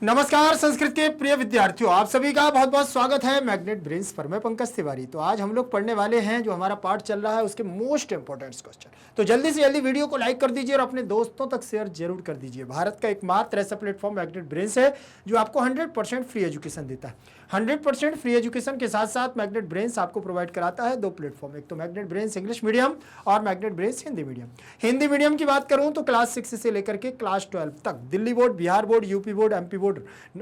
नमस्कार संस्कृत के प्रिय विद्यार्थियों, आप सभी का बहुत बहुत स्वागत है मैग्नेट ब्रेन्स पर। मैं पंकज तिवारी। तो आज हम लोग पढ़ने वाले हैं जो हमारा पार्ट चल रहा है उसके मोस्ट इंपोर्टेंट क्वेश्चन। तो जल्दी से जल्दी वीडियो को लाइक कर दीजिए और अपने दोस्तों तक शेयर जरूर कर दीजिए। भारत का एकमात्र ऐसा प्लेटफॉर्म मैग्नेट ब्रेन्स है जो आपको 100% फ्री एजुकेशन देता है। 100% फ्री एजुकेशन के साथ साथ मैग्नेट ब्रेन्स आपको प्रोवाइड कराता है दो प्लेटफॉर्म, एक तो मैग्नेट ब्रेन्स इंग्लिश मीडियम और magnet brains Hindi medium. Hindi medium की बात करूं तो क्लास 6 से लेकर के क्लास 12 तक Delhi board, Bihar board, UP board, MP board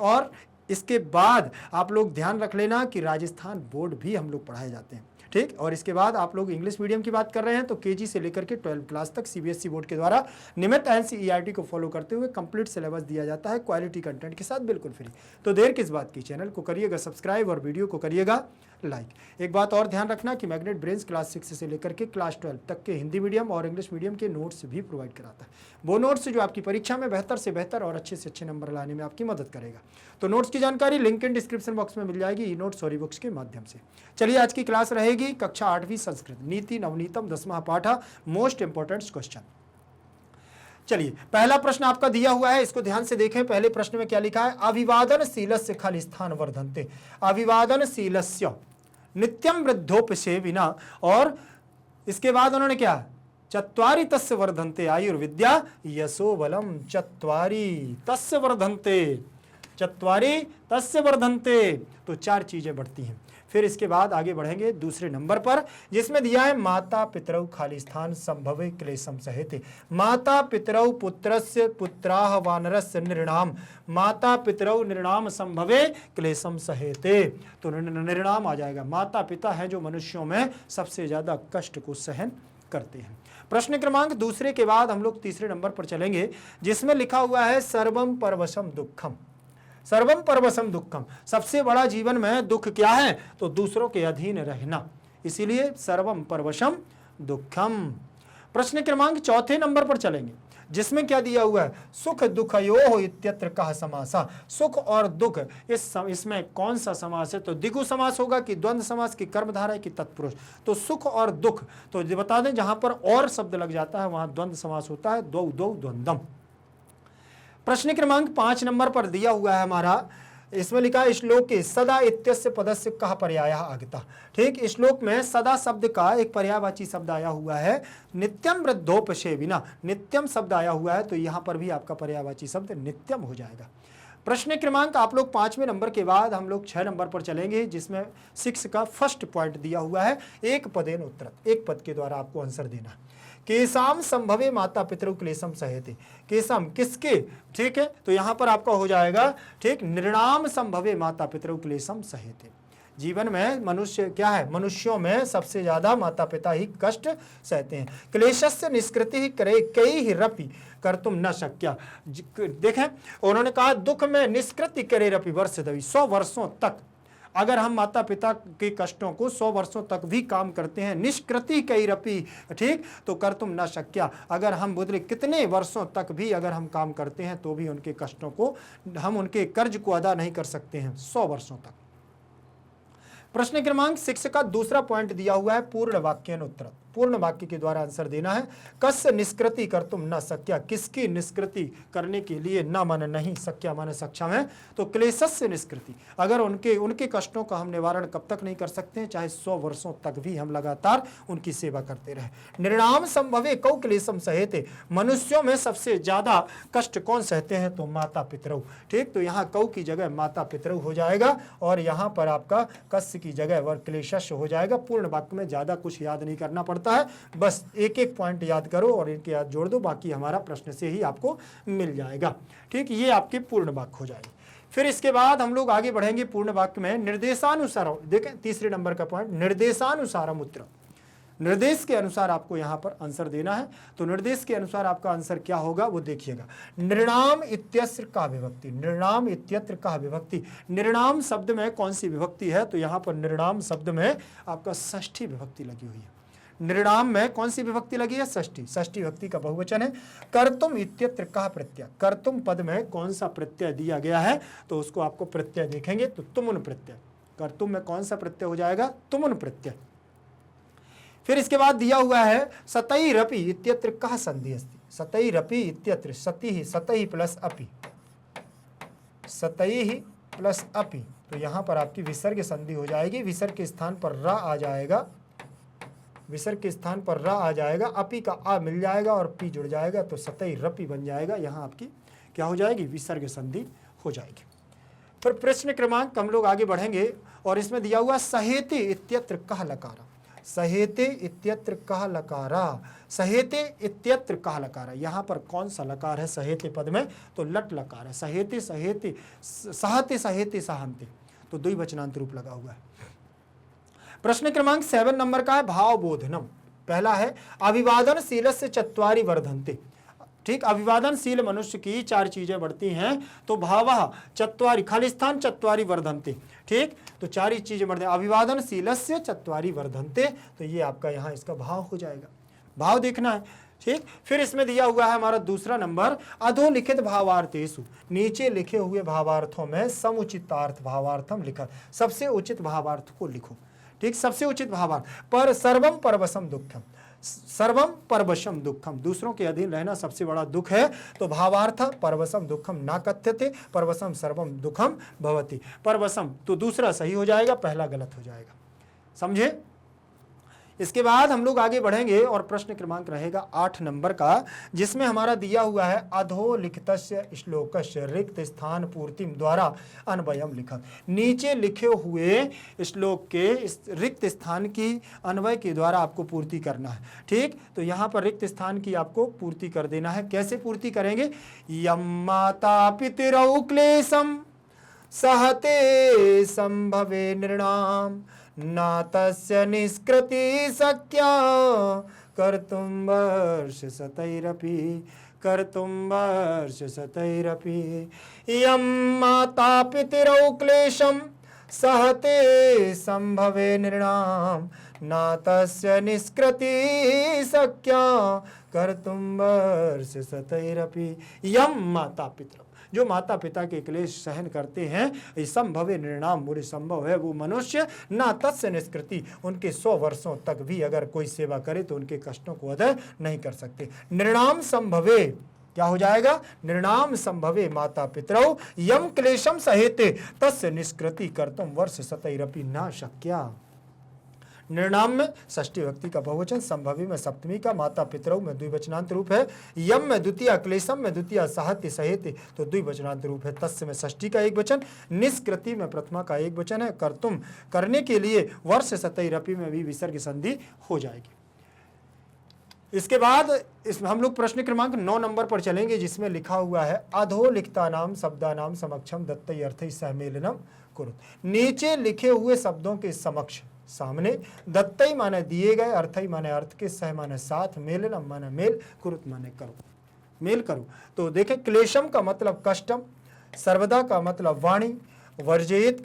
और इसके बाद आप लोग ध्यान रख लेना कि राजस्थान बोर्ड भी हम लोग पढ़ाए जाते हैं, ठीक। और इसके बाद आप लोग इंग्लिश मीडियम की बात कर रहे हैं तो केजी से लेकर के 12 क्लास तक सीबीएसई बोर्ड के द्वारा नियमित एनसीईआरटी को फॉलो करते हुए कंप्लीट सिलेबस दिया जाता है क्वालिटी कंटेंट के साथ, बिल्कुल फ्री। तो देर किस बात की, चैनल को करिएगा सब्सक्राइब और वीडियो को करिएगा लाइक। एक बात और ध्यान रखना कि मैग्नेट ब्रेन्स क्लास 6 से लेकर के क्लास 12 तक के हिंदी मीडियम और इंग्लिश मीडियम के नोट्स भी प्रोवाइड कराता है। वो नोट्स जो आपकी परीक्षा में बेहतर से बेहतर और अच्छे से अच्छे नंबर लाने में आपकी मदद करेगा। तो नोट्स की जानकारी लिंक इन डिस्क्रिप्शन बॉक्स में मिल जाएगी ई नोट्स और ई बुक्स के माध्यम से। चलिए आज की क्लास रहेगी कक्षा 8वीं संस्कृत, नीति नवनीतम 10वां पाठा, मोस्ट इंपोर्टेंट क्वेश्चन। चलिए पहला प्रश्न आपका दिया हुआ है, इसको ध्यान से देखें। पहले प्रश्न में क्या लिखा है, अभिवादनशीलस्य खालिस्थान वर्धन्ते। अभिवादनशीलस्य नित्यम वृद्धोपसेविना, और इसके बाद उन्होंने क्या, चत्वारि तस्य वर्धन्ते आयुर्विद्या यशो बलम। चत्वारि तस्य वर्धन्ते, चत्वारि तस्य वर्धन्ते, तो 4 चीजें बढ़ती हैं। फिर इसके बाद आगे बढ़ेंगे दूसरे नंबर पर, जिसमें दिया है माता पितरौ खालिस्थान संभवे क्लेशम सहेते। माता पितरौ पुत्रस्य पुत्राः वानरस्य निर्णाम। माता पितरौ निर्णाम संभवे क्लेशम सहेते, तो निर्णाम आ जाएगा। माता पिता है जो मनुष्यों में सबसे ज्यादा कष्ट को सहन करते हैं। प्रश्न क्रमांक दूसरे के बाद हम लोग तीसरे नंबर पर चलेंगे, जिसमें लिखा हुआ है सर्वम परवशम दुखम। सर्वम परवशम दुखम, सबसे बड़ा जीवन में दुख क्या है, तो दूसरों के अधीन रहना, इसीलिए सर्वम परवशम दुखम। प्रश्न क्रमांक चौथे नंबर पर चलेंगे, जिसमें क्या दिया हुआ है, सुख दुखयोः इत्यत्र कः समासः। सुख और दुख इसमें कौन सा समास है, तो द्विगु समास होगा कि द्वंद्व समास की कर्मधारय की तत्पुरुष। तो सुख और दुख, तो बता दें जहां पर और शब्द लग जाता है वहां द्वंद्व समास होता है, द्वौ द्वौ द्वंद्वम। प्रश्न क्रमांक 5 नंबर पर दिया हुआ है हमारा, इसमें लिखा है श्लोक के सदा इत्यस्य पदस्य कः पर्यायः आगतः। ठीक, श्लोक में सदा शब्द का एक पर्यायवाची शब्द आया हुआ है, नित्यम वृद्धोपसेविना, नित्यम शब्द आया हुआ है, तो यहां पर भी आपका पर्यायवाची शब्द नित्यम हो जाएगा। प्रश्न क्रमांक आप लोग 5वें नंबर के बाद हम लोग 6 नंबर पर चलेंगे, जिसमें 6 का फर्स्ट पॉइंट दिया हुआ है, एक पदेन उत्तरत्, एक पद के द्वारा आपको आंसर देना है। केसाम संभवे माता पितरौ क्लेशम सहेते। केसम किसके, ठीक है, तो यहां पर आपका हो जाएगा, ठीक, निर्णाम संभवे माता पितरौ क्लेशम सहेते। जीवन में मनुष्य क्या है, मनुष्यों में सबसे ज्यादा माता पिता ही कष्ट सहते हैं। क्लेशस्य निष्कृति करे कई रपि कर्तुम न शक्या। देखें उन्होंने कहा दुख में निष्कृति करे रपि वर्ष दवि, 100 वर्षों तक अगर हम माता पिता के कष्टों को 100 वर्षों तक भी काम करते हैं, निष्कृति कई रपि, ठीक, तो कर तुम न शक्या, अगर हम बोले कितने वर्षों तक भी अगर हम काम करते हैं तो भी उनके कष्टों को, हम उनके कर्ज को अदा नहीं कर सकते हैं 100 वर्षों तक। प्रश्न क्रमांक 6 का दूसरा पॉइंट दिया हुआ है, पूर्ण वाक्यन उत्तर, पूर्ण वाक्य के द्वारा आंसर देना है। कस्य निष्कृति कर तुम न सक्या, किसकी निष्कृति करने के लिए न मन नहीं, सक्या माने सक्षम है, तो क्लेशस्य निष्कृति, अगर उनके कष्टों का हम निवारण कब तक नहीं कर सकते हैं, चाहे 100 वर्षों तक भी हम लगातार उनकी सेवा करते रहे। निर्णाम संभवे कौ क्लेशम सहेते, मनुष्यों में सबसे ज्यादा कष्ट कौन सहते हैं, तो माता पितरौ। ठीक, तो यहाँ कौ की जगह माता पितरौ हो जाएगा और यहाँ पर आपका कस्य की जगह वर क्लेशस्य हो जाएगा। पूर्ण वाक्य में ज्यादा कुछ याद नहीं करना पड़ता है, बस एक एक पॉइंट याद करो और इनके याद जोड़ दो, बाकी हमारा प्रश्न से ही आपको मिल जाएगा। ठीक, ये आपके पूर्ण वाक्य हो जाएंगे। फिर इसके बाद हम लोग आगे बढ़ेंगे पूर्ण वाक्य में, निर्देशानुसार, देखें तीसरे नंबर का पॉइंट, निर्देशानुसारम उत्तर, निर्देश के अनुसार आपको यहां पर आंसर देना है। तो निर्देश के अनुसार आपका आंसर क्या होगा वो देखिएगा, निर्णाम इत्यत्र का विभक्ति, निर्णाम इत्यत्र का विभक्ति। निर्णाम शब्द में कौन सी विभक्ति है, तो यहां पर निर्णाम शब्द में आपका षष्ठी विभक्ति लगी हुई है। निर्णाम में कौन सी विभक्ति लगी है, षष्ठी, षष्ठी विभक्ति का बहुवचन है। कर्तुम इत्यत्र का प्रत्यय, कर्तुम पद में कौन सा प्रत्यय दिया गया है, तो उसको आपको प्रत्यय देखेंगे तो तुमुन प्रत्यय, कर्तुम में कौन सा प्रत्यय हो जाएगा, तुमुन प्रत्यय। फिर इसके बाद दिया हुआ है सतैरपि इत्यत्र कः संधि अस्ति, सतैरपि इत्यत्र, सति सतहि प्लस अपि, सतई ही प्लस अपि, तो यहाँ पर आपकी विसर्ग संधि हो जाएगी, विसर्ग के स्थान पर रा आ जाएगा, विसर्ग के स्थान पर रा आ जाएगा, अपि का आ मिल जाएगा और पी जुड़ जाएगा, तो सतई रपि बन जाएगा। यहाँ आपकी क्या हो जाएगी, विसर्ग संधि हो जाएगी। फिर प्रश्न क्रमांक हम लोग आगे बढ़ेंगे और इसमें दिया हुआ सहेते इत्यत्र कह लकारा, सहेते इत्यत्र कह लकारा, सहेते इत्यत्र कह लकारा, यहाँ पर कौन सा लकार है सहेते पद में, तो लट लकार है। सहेते सहेते सहते सहेते सहन्ते, तो द्विवचनांत रूप लगा हुआ है। प्रश्न क्रमांक 7 नंबर का है भावबोधनम। पहला है अभिवादनशीलस्य चत्वारि वर्धन्ते। ठीक, अभिवादनशील मनुष्य की 4 चीजें बढ़ती हैं, तो भावः चत्वारि खालिस्थान चत्वारि वर्धन्ते। ठीक, तो 4 ही चीजें बढ़ते हैं, अभिवादनशीलस्य चत्वारि वर्धन्ते, तो ये आपका यहाँ इसका भाव हो जाएगा, भाव देखना है। ठीक, फिर इसमें दिया हुआ है हमारा दूसरा नंबर अधोलिखित भावार्थेषु, नीचे लिखे हुए भावार्थों में समुचितार्थ भावार्थम लिखा, सबसे उचित भावार्थ को लिखो। ठीक, सबसे उचित भावार्थ, पर सर्वम परवशम दुखम, सर्वम परवशम दुखम, दूसरों के अधीन रहना सबसे बड़ा दुख है, तो भावार्थ परवशम दुखम ना कथ्यते, परवशम सर्वम दुखम भवति, परवशम तो दूसरा सही हो जाएगा, पहला गलत हो जाएगा, समझे। इसके बाद हम लोग आगे बढ़ेंगे और प्रश्न क्रमांक रहेगा 8 नंबर का, जिसमें हमारा दिया हुआ है अधोलिखितस्य श्लोकस्य रिक्त स्थान पूर्तिम द्वारा अन्वयम लिखत। नीचे लिखे हुए श्लोक के इस रिक्त स्थान की अन्वय के द्वारा आपको पूर्ति करना है। ठीक, तो यहाँ पर रिक्त स्थान की आपको पूर्ति कर देना है। कैसे पूर्ति करेंगे, यम माता पितरौ क्लेशम सहते संभवे नृणाम ना तस्य निष्कृति शक्या कर्तुं वर्ष शतैरपि, कर्तुं वर्ष शतैरपि, यं माता पितरौ क्लेशं सहते संभवे नृणाम ना तस्य निष्कृति शक्या कर्तुं वर्ष शतैरपि। यं माता पितरौ, जो माता पिता के क्लेश सहन करते हैं, संभवे निर्णाम, बुरे संभव है वो मनुष्य, ना तस्य निष्कृति, उनके 100 वर्षों तक भी अगर कोई सेवा करे तो उनके कष्टों को अदा नहीं कर सकते। निर्णाम संभवे क्या हो जाएगा, निर्णाम संभवे माता पितरौ यम क्लेशम सहेते तस्य निष्कृति कर्तुम वर्ष शतैरपि ना शक्या। निर्णाम में षष्ठी विभक्ति का बहुवचन, संभवी में सप्तमी का, माता पितरौ में द्विवचनांत रूप है, यम में द्वितीय, क्लेशम में द्वितीय, साहत्य सहेते तो द्विवचनांत रूप है, तस्य में षष्ठी का एक वचन, निष्कृति में प्रथमा का एक वचन है, कर्तुम करने के लिए, वर्ष शतैरपि में भी विसर्ग संधि हो जाएगी। इसके बाद इसमें हम लोग प्रश्न क्रमांक 9 नंबर पर चलेंगे, जिसमें लिखा हुआ है अधोलिखितानाम शब्दानाम समक्षम दत्तै अर्थै सहमेलनम कुरुत। नीचे लिखे हुए शब्दों के समक्ष, सामने, दत्तई माने दिए गए, अर्थई माने अर्थ के, सह माने साथ, मेलनम माने मेल, कुरुत माने करो, मेल करो। तो देखें, क्लेशम का मतलब कष्टम, सर्वदा का मतलब वाणी, वर्जयित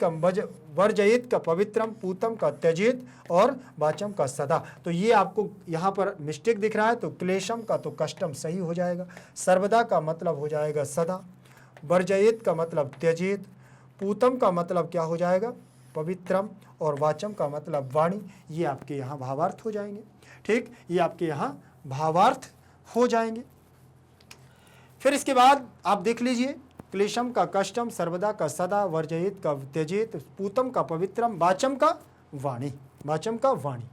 का पवित्रम, पूतम का त्यजित और वाचम का सदा। तो ये आपको यहाँ पर मिस्टेक दिख रहा है, तो क्लेशम का तो कष्टम सही हो जाएगा, सर्वदा का मतलब हो जाएगा सदा, वर्जयित का मतलब त्यजित, पूतम का मतलब क्या हो जाएगा पवित्रम, और वाचम का मतलब वाणी। ये आपके यहाँ भावार्थ हो जाएंगे। ठीक, ये आपके यहाँ भावार्थ हो जाएंगे। फिर इसके बाद आप देख लीजिए, क्लेशम का कष्टम, सर्वदा का सदा, वर्जयित का त्यजित, पूतम का पवित्रम, वाचम का वाणी, वाचम का वाणी।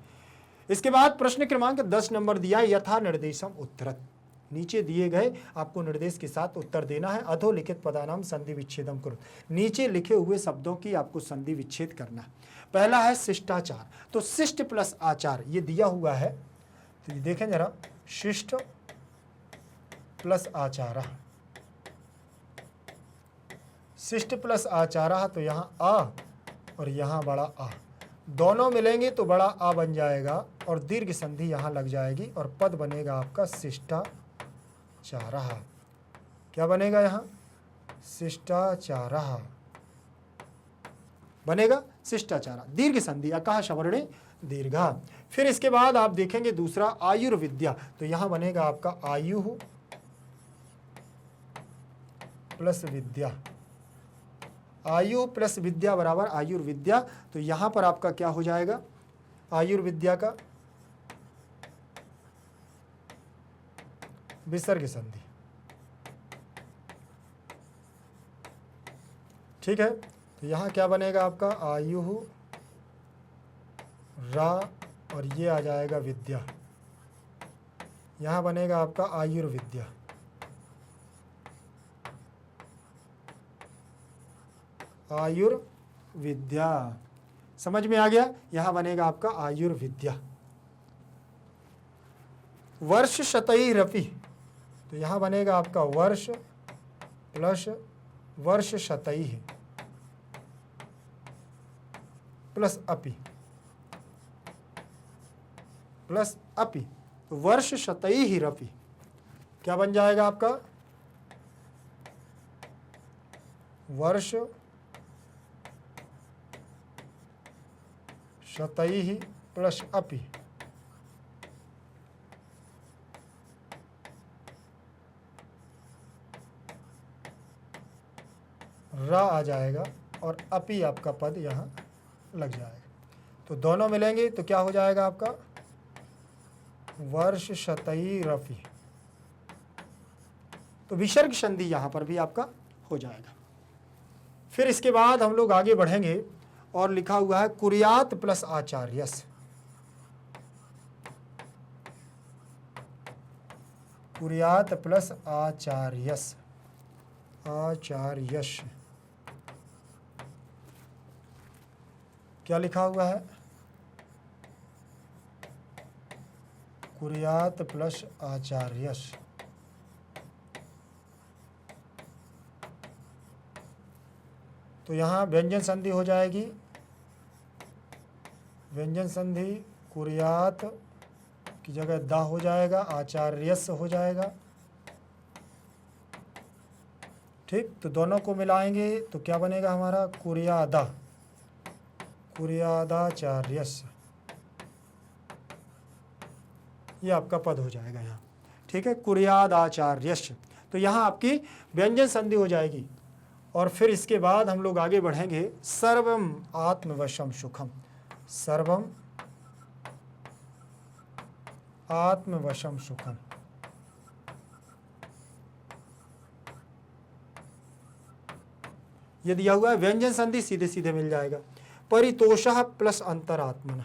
इसके बाद प्रश्न क्रमांक 10 नंबर दिया यथा निर्देशम उत्तरत। नीचे दिए गए आपको निर्देश के साथ उत्तर देना है। अधोलिखित पदानाम संधि विच्छेदम करो, नीचे लिखे हुए शब्दों की आपको संधि विच्छेद करना है। पहला है शिष्टाचार, तो शिष्ट प्लस आचार ये दिया हुआ है, तो ये देखें जरा, शिष्ट प्लस आचार, शिष्ट प्लस आचारा, तो यहाँ आ और यहाँ बड़ा आ दोनों मिलेंगे तो बड़ा आ बन जाएगा और दीर्घ संधि यहाँ लग जाएगी और पद बनेगा आपका शिष्टाचारः। क्या बनेगा यहाँ, शिष्टाचारः बनेगा, शिष्टाचार, दीर्घ संधि, अकाह सवर्णे दीर्घा। फिर इसके बाद आप देखेंगे दूसरा आयुर्विद्या, तो यहाँ बनेगा आपका आयु प्लस विद्या, आयु प्लस विद्या बराबर आयुर्विद्या। तो यहाँ पर आपका क्या हो जाएगा, आयुर्विद्या का विसर्ग संधि, ठीक है, तो यहाँ क्या बनेगा आपका आयु रा, और ये आ जाएगा विद्या, यहाँ बनेगा आपका आयुर्विद्या। आयुर्विद्या समझ में आ गया, यहाँ बनेगा आपका आयुर्विद्या। वर्ष शतई रपि, तो यहाँ बनेगा आपका वर्ष प्लस वर्ष शतई प्लस अपि, प्लस अपि, तो वर्ष शतई ही रपि क्या बन जाएगा आपका वर्ष शतई ही प्लस अपि, रा आ जाएगा और अपि आपका पद यहाँ लग जाएगा, तो दोनों मिलेंगे तो क्या हो जाएगा आपका वर्ष शतई रफी, तो विसर्ग संधि यहां पर भी आपका हो जाएगा। फिर इसके बाद हम लोग आगे बढ़ेंगे और लिखा हुआ है कुर्यात प्लस आचार्यस, कुर्यात प्लस आचार्यस, आचार्यश, क्या लिखा हुआ है कुर्यात प्लस आचार्यस, तो यहाँ व्यंजन संधि हो जाएगी, व्यंजन संधि कुर्यात की जगह दा हो जाएगा, आचार्यस हो जाएगा। ठीक, तो दोनों को मिलाएंगे तो क्या बनेगा हमारा कुर्यादा, कुर्यादाचार्यस, ये आपका पद हो जाएगा यहाँ। ठीक है, कुर्यादाचार्यस, तो यहाँ आपकी व्यंजन संधि हो जाएगी। और फिर इसके बाद हम लोग आगे बढ़ेंगे सर्वम आत्मवशम सुखम, सर्वम आत्मवशम सुखम, ये दिया हुआ है, व्यंजन संधि सीधे सीधे मिल जाएगा। परितोषः प्लस अंतरात्मन,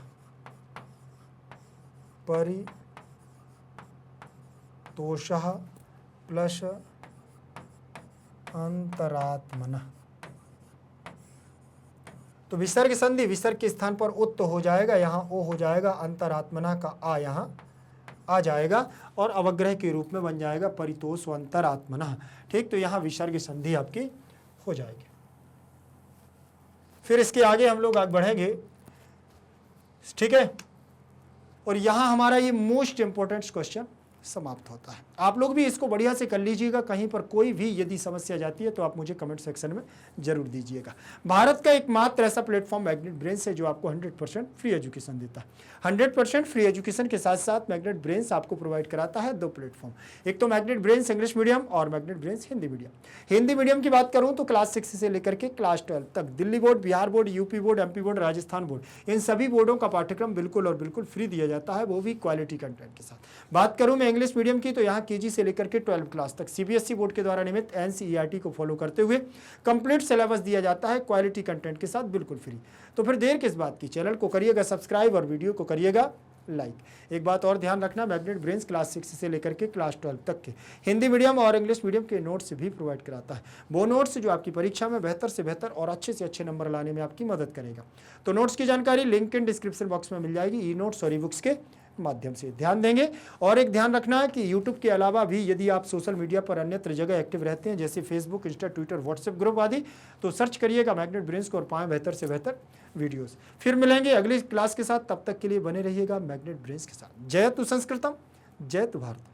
परितोषः प्लस अंतरात्मन, तो विसर्ग संधि विसर्ग के स्थान पर उत हो जाएगा, यहाँ ओ हो जाएगा, अंतरात्मना का आ यहाँ आ जाएगा और अवग्रह के रूप में बन जाएगा परितोष अंतरात्मना। ठीक, तो यहाँ विसर्ग संधि आपकी हो जाएगी। फिर इसके आगे हम लोग आगे बढ़ेंगे। ठीक है, और यहां हमारा ये मोस्ट इंपॉर्टेंट क्वेश्चन समाप्त होता है। आप लोग भी इसको बढ़िया से कर लीजिएगा, कहीं पर कोई भी यदि समस्या जाती है तो आप मुझे कमेंट सेक्शन में जरूर दीजिएगा। भारत का एकमात्र ऐसा प्लेटफॉर्म मैग्नेट ब्रेन्स है जो आपको 100% फ्री एजुकेशन देता है। 100% फ्री एजुकेशन के साथ साथ मैग्नेट ब्रेन्स आपको प्रोवाइड कराता है 2 प्लेटफॉर्म, एक तो मैग्नेट ब्रेन्स इंग्लिश मीडियम और magnet brains Hindi medium. Hindi medium की बात करूं तो क्लास 6 से लेकर के क्लास 12 तक Delhi board, Bihar board, UP board, MP board, Rajasthan board, इन सभी बोर्डों का पाठ्यक्रम बिल्कुल और बिल्कुल फ्री दिया जाता है, वो भी क्वालिटी कंटेंट के साथ। बात करूं मैं इंग्लिश मीडियम की तो यहाँ केजी से लेकर के 12 क्लास तक सीबीएसई बोर्ड के द्वारा नियमित एनसीईआरटी को फॉलो करते हुए कंप्लीट सिलेबस दिया जाता है क्वालिटी कंटेंट के साथ बिल्कुल फ्री। तो फिर देर किस बात की, चैनल को करिएगा सब्सक्राइब और वीडियो को करिएगा लाइक। एक बात और ध्यान रखना, मैग्नेट ब्रेन्स क्लास 6 से लेकर के क्लास 12 तक के हिंदी मीडियम और इंग्लिश मीडियम के नोट्स भी प्रोवाइड कराता है, वो नोट्स जो आपकी परीक्षा में बेहतर से बेहतर और अच्छे से अच्छे नंबर लाने में आपकी मदद करेगा। तो नोट्स की जानकारी लिंक इन डिस्क्रिप्शन बॉक्स में मिल जाएगी, ई नोट्स और ई बुक्स के माध्यम से ध्यान देंगे। और एक ध्यान रखना है कि YouTube के अलावा भी यदि आप सोशल मीडिया पर अन्यत्र जगह एक्टिव रहते हैं जैसे Facebook, Insta, Twitter, WhatsApp group आदि, तो सर्च करिएगा मैग्नेट ब्रेन्स को और पाएं बेहतर से बेहतर वीडियोस। फिर मिलेंगे अगली क्लास के साथ, तब तक के लिए बने रहिएगा मैग्नेट ब्रेन्स के साथ। जय तु संस्कृतम, जय तु भारत।